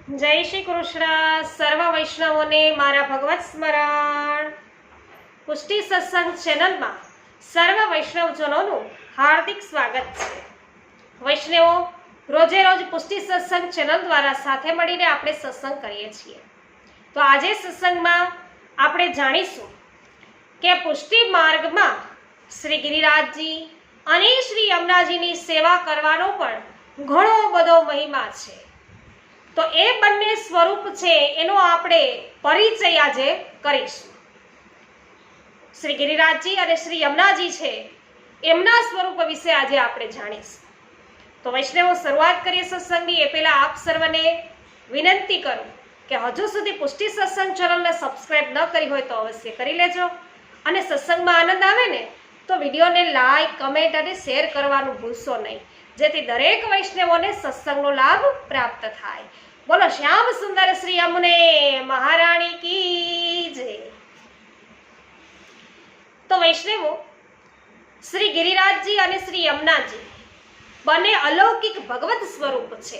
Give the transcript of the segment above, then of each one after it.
જય શ્રી કૃષ્ણ. સર્વ વૈષ્ણવોને મારા ભગવત સ્મરણ. પુષ્ટિ સત્સંગ ચેનલમાં સર્વ વૈષ્ણવજનોનું હાર્દિક સ્વાગત છે. વૈષ્ણવો, રોજે રોજ પુષ્ટિ સત્સંગ ચેનલ દ્વારા સાથે મળીને આપણે સત્સંગ કરીએ છીએ. તો આજે સત્સંગમાં આપણે જાણીશું કે પુષ્ટિ માર્ગમાં શ્રી ગિરિરાજજી અને શ્રી યમુનાજીની સેવા કરવાનો પણ ઘણો બધો મહિમા છે. તો એ બંને સ્વરૂપ છે એનો આપણે પરિચય આજે કરીશું. શ્રી ગિરિરાજજી અને શ્રી યમુનાજી છે એમના સ્વરૂપ વિશે આજે આપણે જાણીશું. તો વૈષ્ણવો, શરૂઆત કરીએ સત્સંગની એ પહેલા આપ સર્વને વિનંતી કરું કે હજુ સુધી પુષ્ટિ સત્સંગ ચેનલને સબસ્ક્રાઇબ ન કરી હોય તો અવશ્ય કરી લેજો, અને સત્સંગમાં આનંદ આવે ને તો વિડીયોને લાઈક, કમેન્ટ અને શેર કરવાનું ભૂલશો નહીં, જેથી દરેક વૈષ્ણવોને સત્સંગનો લાભ પ્રાપ્ત થાય. બોલો શ્યામ સુંદર શ્રી યમુને મહારાણી કી જય. તો વૈષ્ણવો, શ્રી ગિરિરાજજી અને શ્રી યમુનાજી બંને અલૌકિક ભગવત સ્વરૂપ છે.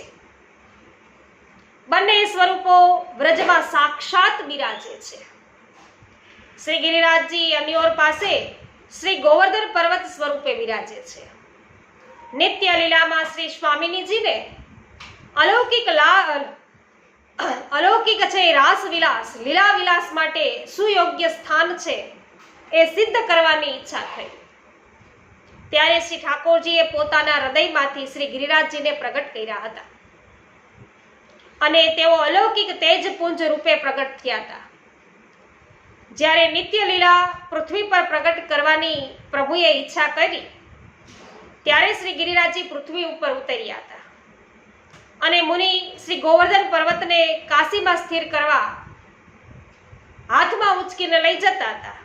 બંને સ્વરૂપો વ્રજમાં સાક્ષાત બિરાજે છે. શ્રી ગિરિરાજજી અન્યોર પાસે શ્રી ગોવર્ધન પર્વત સ્વરૂપે બિરાજે છે. નિત્ય લીલામાં શ્રી સ્વામિનીજીને અલૌકિક છે રાસ વિલાસ, લીલા વિલાસ માટે સુયોગ્ય સ્થાન છે એ સિદ્ધ કરવાની ઈચ્છા થઈ. ત્યારે શ્રી ઠાકોરજીએ પોતાના હૃદયમાંથી શ્રી ગિરિરાજજીને પ્રગટ કર્યા હતા અને તેઓ અલૌકિક તેજપુંજ રૂપે પ્રગટ થયા હતા. જ્યારે નિત્ય લીલા પૃથ્વી પર પ્રગટ કરવાની પ્રભુએ ઈચ્છા કરી ત્યારે શ્રી ગિરિરાજજી પૃથ્વી ઉપર ઉતર્યા હતા અને મુનિ શ્રી ગોવર્ધન પર્વતને કાશીમાં સ્થિર કરવા હાથમાં ઉચકીને લઈ જતા હતા.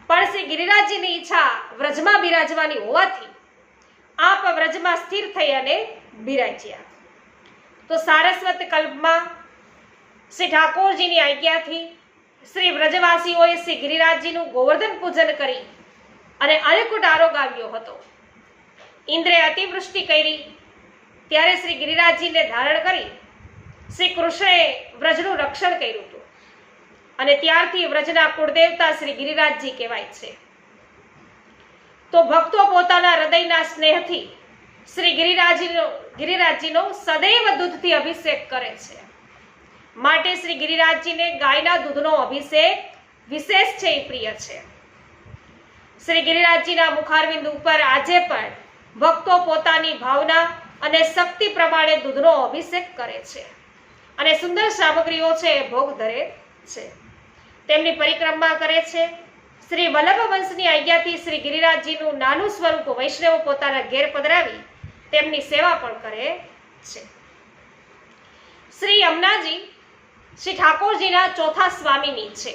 પણ શ્રી ગિરિરાજજીની ઈચ્છા વ્રજમાં બિરાજવાની હોવાથી આપ વ્રજમાં સ્થિર થઈ અને બિરાજ્યા. તો સારસ્વત કલ્પમાં શ્રી ઠાકોરજીની આજ્ઞાથી શ્રી વ્રજવાસીઓએ શ્રી ગિરિરાજજીનું ગોવર્ધન પૂજન કરી અને અન્નકૂટ આરોગ આવ્યો હતો. ઇન્દ્રે અતિવૃષ્ટિ કરી ત્યારે શ્રી ગિરિરાજજીને ધારણ કરી શ્રી કૃષ્ણએ વ્રજનું રક્ષણ કર્યું હતું અને ત્યારથી વ્રજના કુળદેવતા શ્રી ગિરિરાજજી કહેવાય છે. તો ભક્તો પોતાના હૃદયના સ્નેહથી શ્રી ગિરિરાજજીનો સદૈવ દૂધથી અભિષેક કરે છે. માટે શ્રી ગિરિરાજજીને ગાયના દૂધનો અભિષેક વિશેષ છે એ પ્રિય છે. શ્રી ગિરિરાજજીના મુખારવિંદ ઉપર આજે પણ ભક્તો પોતાની ભાવના અને શક્તિ પ્રમાણે દૂધનો અભિષેક કરે છે અને સુંદર સામગ્રીઓ છે ભોગ ધરે છે. તેમની પરિક્રમા કરે છે. શ્રી વલ્લભ વંશની આજ્ઞાથી શ્રી ગિરિરાજજીનું નાનું સ્વરૂપ વૈષ્ણવો પોતાના ઘેર પધરાવી તેમની સેવા પણ કરે છે. શ્રી યમુનાજી શ્રી ઠાકોરજીના ચોથા સ્વામીની છે.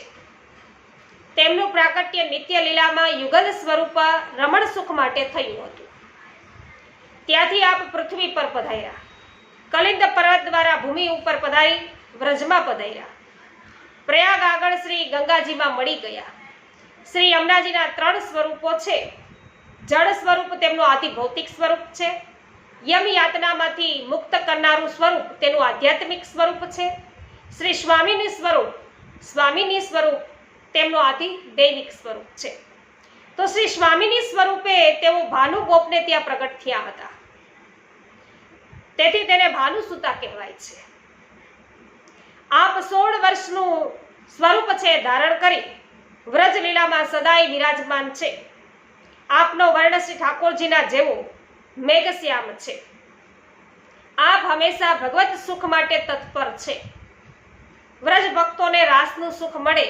તેમનું પ્રાકટ્ય નિત્ય લીલામાં યુગલ સ્વરૂપ રમણ સુખ માટે થયું હતું. ત્યાંથી આપ પૃથ્વી પર પધાર્યા. કલિંદ પર્વત દ્વારા ભૂમિ ઉપર પધારી વ્રજમાં પધાર્યા. પ્રયાગ આગળ શ્રી ગંગાજીમાં મળી ગયા. શ્રી યમુનાજીના 3 સ્વરૂપો છે. જળ સ્વરૂપ તેમનું આદિ ભૌતિક સ્વરૂપ છે. યમ યાતનામાંથી મુક્ત કરનારું સ્વરૂપ તેનું આધ્યાત્મિક સ્વરૂપ છે. શ્રી સ્વામિની સ્વરૂપ તેમનું આદિ દૈવિક સ્વરૂપ છે. તો શ્રી સ્વામિની સ્વરૂપે તેઓ ભાનુગોપને ત્યાં પ્રગટ થયા હતા, તેથી તેને ભાનુસુતા કહેવાય છે. આપ 16 વર્ષનું સ્વરૂપ છે ધારણ કરી વ્રજ લીલામાં સદાય વિરાજમાન છે. આપનો વર્ણ શ્રી ઠાકોરજીના જેવો મેઘશ્યામ છે. આપ હંમેશા ભગવત સુખ માટે તત્પર છે. વ્રજ ભક્તોને રાસનું સુખ મળે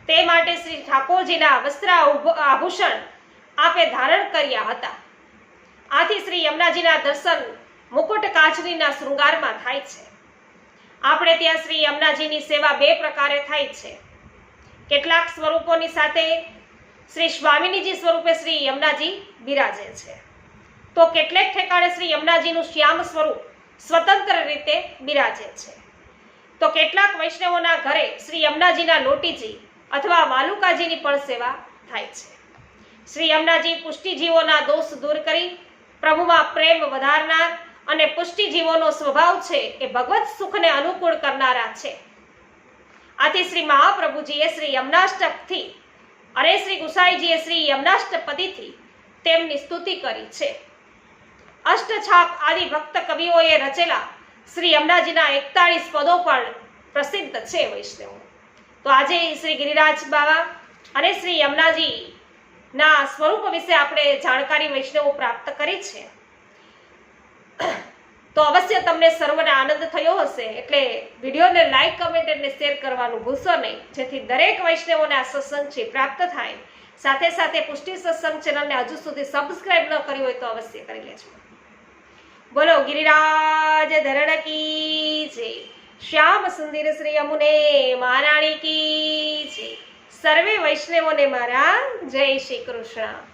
તે માટે શ્રી ઠાકોરજીના વસ્ત્ર આભૂષણ આપે ધારણ કર્યા હતા. આથી શ્રી યમુનાજીના દર્શન મુકુટ કાચરીના શૃંગારમાં થાય છે. આપણે ત્યાં શ્રી યમુનાજીની સેવા 2 પ્રકારે થાય છે. કેટલાક સ્વરૂપોની સાથે શ્રી સ્વામિનીજી સ્વરૂપે શ્રી યમુનાજી બિરાજે છે, તો કેટલેક ઠેકાણે શ્રી યમુનાજીનું શ્યામ સ્વરૂપ સ્વતંત્ર રીતે બિરાજે છે. તો કેટલાક વૈષ્ણવોના ઘરે શ્રી યમુનાજીના લોટીજી અથવા વાલુકાજીની પણ સેવા થાય છે. શ્રી યમુનાજી પુષ્ટિજીવોના દોષ દૂર કરી પ્રભુમાં પ્રેમ વધારનાર અને પુષ્ટિજીવોનો સ્વભાવ છે એ ભગવત સુખને અનુકૂળ કરનારા છે. આથી શ્રી મહાપ્રભુજીએ શ્રી યમનાષ્ટકથી અને શ્રી ગુસાઈજીએ શ્રી યમનાષ્ટપદીથી તેમની સ્તુતિ કરી છે. અષ્ટછાપ આદિ ભક્ત કવિઓએ રચેલા શ્રી યમુનાજીના 41 પદો પણ પ્રસિદ્ધ છે વૈષ્ણવો. તો આજે શ્રી ગિરિરાજ બાવા અને શ્રી યમુનાજીના સ્વરૂપ વિશે આપણે જાણકારી વૈષ્ણવો પ્રાપ્ત કરી છે. તો અવશ્ય તમને સર્વને આનંદ થયો હશે, એટલે વિડીયોને લાઈક, કમેન્ટ અને શેર કરવાનું ભૂલશો નહીં, જેથી દરેક વૈષ્ણવોને આ સત્સંગ છે પ્રાપ્ત થાય. સાથે સાથે પુષ્ટિ સત્સંગ ચેનલને હજુ સુધી સબસ્ક્રાઇબ ન કરી હોય તો અવશ્ય કરી લેજો. બોલો ગિરિરાજ ધરણ કી જય. શ્યામ સુંદર શ્રી યમુને મહારાણી કી જય. સર્વે વૈષ્ણવોને મારા જય શ્રી કૃષ્ણ.